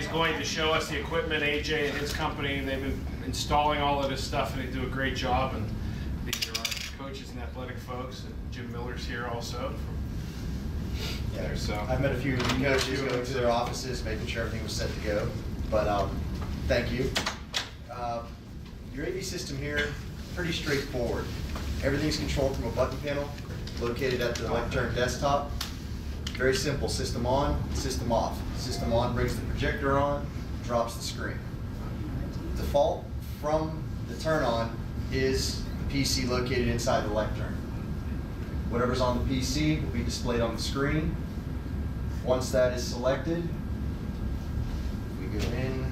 is going to show us the equipment. AJ and his company, they've been installing all of this stuff, and they do a great job. And these are our coaches and athletic folks. And Jim Miller's here also. Yeah, so I've met a few coaches going to their offices, making sure everything was set to go. But thank you. Your AV system here, pretty straightforward. Everything's controlled from a button panel located at the lectern desktop. Very simple, system on, system off. System on brings the projector on, drops the screen. Default from the turn on is the PC located inside the lectern. Whatever's on the PC will be displayed on the screen. Once that is selected, we go in.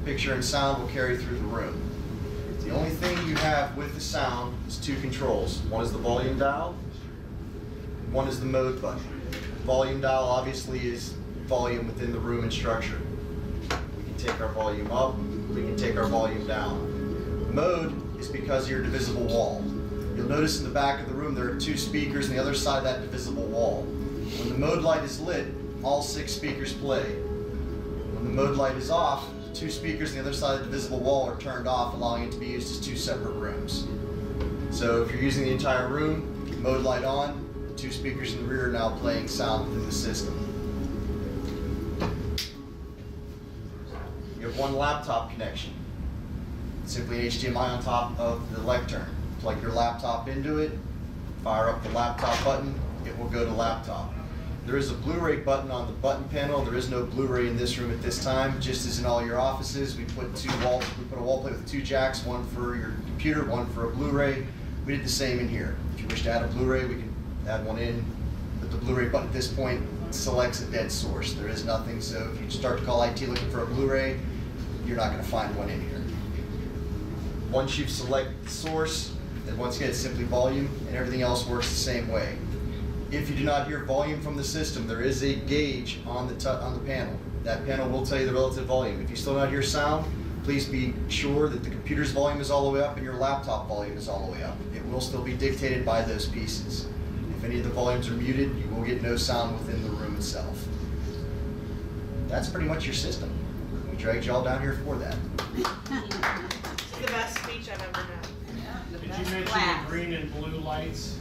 Picture and sound will carry through the room. The only thing you have with the sound is two controls. One is the volume dial, one is the mode button. Volume dial obviously is volume within the room and structure. We can take our volume up, we can take our volume down. Mode is because of your divisible wall. You'll notice in the back of the room there are two speakers on the other side of that divisible wall. When the mode light is lit, all 6 speakers play. When the mode light is off, 2 speakers on the other side of the divisible wall are turned off, allowing it to be used as 2 separate rooms. So if you're using the entire room, mode light on, the 2 speakers in the rear are now playing sound within the system. You have one laptop connection. Simply an HDMI on top of the lectern. Plug your laptop into it, fire up the laptop button, it will go to laptop. There is a Blu-ray button on the button panel. There is no Blu-ray in this room at this time. Just as in all your offices, we put a wall plate with 2 jacks, one for your computer, one for a Blu-ray. We did the same in here. If you wish to add a Blu-ray, we can add one in. But the Blu-ray button at this point selects a dead source. There is nothing, so if you start to call IT looking for a Blu-ray, you're not going to find one in here. Once you've selected the source, then once again it's simply volume, and everything else works the same way. If you do not hear volume from the system, there is a gauge on the panel. That panel will tell you the relative volume. If you still not hear sound, please be sure that the computer's volume is all the way up and your laptop volume is all the way up. It will still be dictated by those pieces. If any of the volumes are muted, you will get no sound within the room itself. That's pretty much your system. We dragged you all down here for that. It's the best speech I've ever done. did you mention the green and blue lights?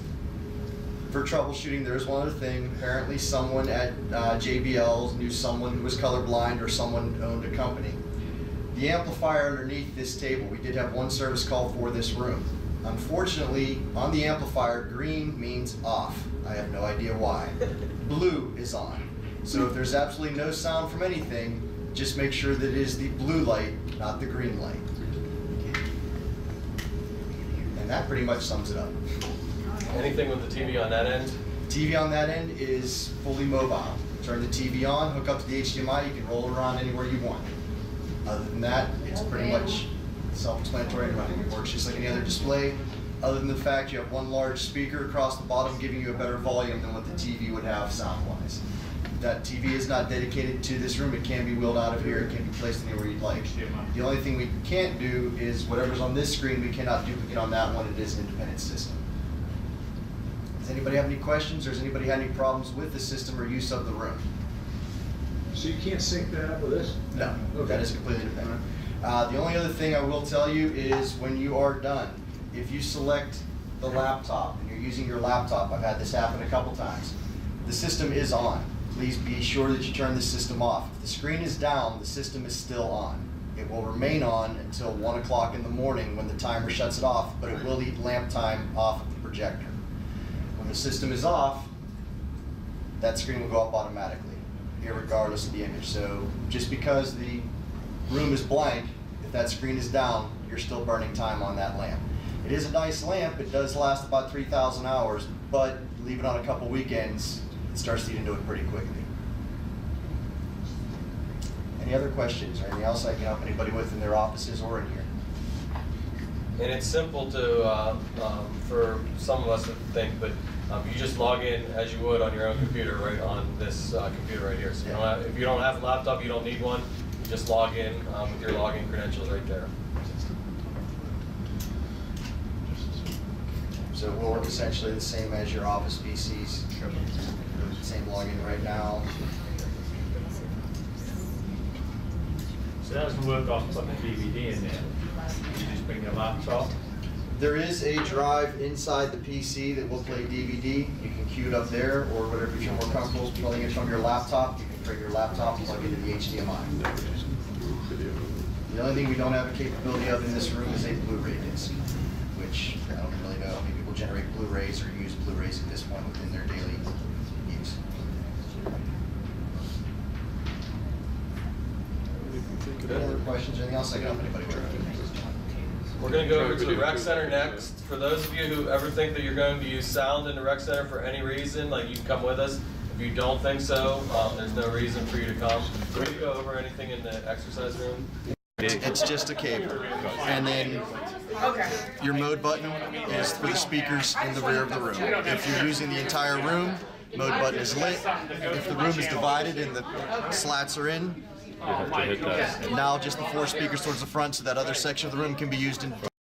For troubleshooting, there's one other thing. Apparently someone at JBL knew someone who was colorblind or someone owned a company. The amplifier underneath this table, we did have one service call for this room. Unfortunately, on the amplifier, green means off. I have no idea why. Blue is on. So if there's absolutely no sound from anything, just make sure that it is the blue light, not the green light. And that pretty much sums it up. Anything with the TV on that end? TV on that end is fully mobile. Turn the TV on, hook up to the HDMI, you can roll it around anywhere you want. Other than that, it's pretty much self-explanatory and running. It works just like any other display, other than the fact you have one large speaker across the bottom giving you a better volume than what the TV would have sound-wise. That TV is not dedicated to this room. It can be wheeled out of here. It can be placed anywhere you'd like. The only thing we can't do is whatever's on this screen, we cannot duplicate on that one. It is an independent system. Does anybody have any questions, or has anybody had any problems with the system or use of the room? So you can't sync that up with this? No, Okay. that is completely independent. The only other thing I will tell you is when you are done, if you select the laptop and you're using your laptop, I've had this happen a couple times, the system is on. Please be sure that you turn the system off. If the screen is down, the system is still on. It will remain on until 1 o'clock in the morning when the timer shuts it off, but it will eat lamp time off of the projector. When the system is off, that screen will go up automatically, irregardless of the image. So just because the room is blank, if that screen is down, you're still burning time on that lamp. It is a nice lamp. It does last about 3,000 hours, but leave it on a couple weekends, it starts to eat into it pretty quickly. Any other questions or anything else I can help anybody with in their offices or in here? And it's simple to, for some of us to think, but you just log in as you would on your own computer, right on this computer right here. So you don't have, if you don't have a laptop, you don't need one. You just log in with your login credentials right there. So it will work essentially the same as your office PCs. Same login right now. So that doesn't work off putting a DVD in there. You just bring your laptop. There is a drive inside the PC that will play DVD. You can queue it up there, or whatever, if you're more comfortable playing it from your laptop, you can bring your laptop and plug into the HDMI. The only thing we don't have a capability of in this room is a Blu-ray disc, which I don't really know how many people generate Blu-rays or use Blu-rays at this point within their daily use. Any other questions or anything else I can help anybody with? We're going to go over to the rec center next. For those of you who ever think that you're going to use sound in the rec center for any reason, like you can come with us. If you don't think so, there's no reason for you to come. Can we go over anything in the exercise room? It's just a cable. And then your mode button is for the speakers in the rear of the room. If you're using the entire room, mode button is lit. If the room is divided and the slats are in, now just the 4 speakers towards the front so that other section of the room can be used in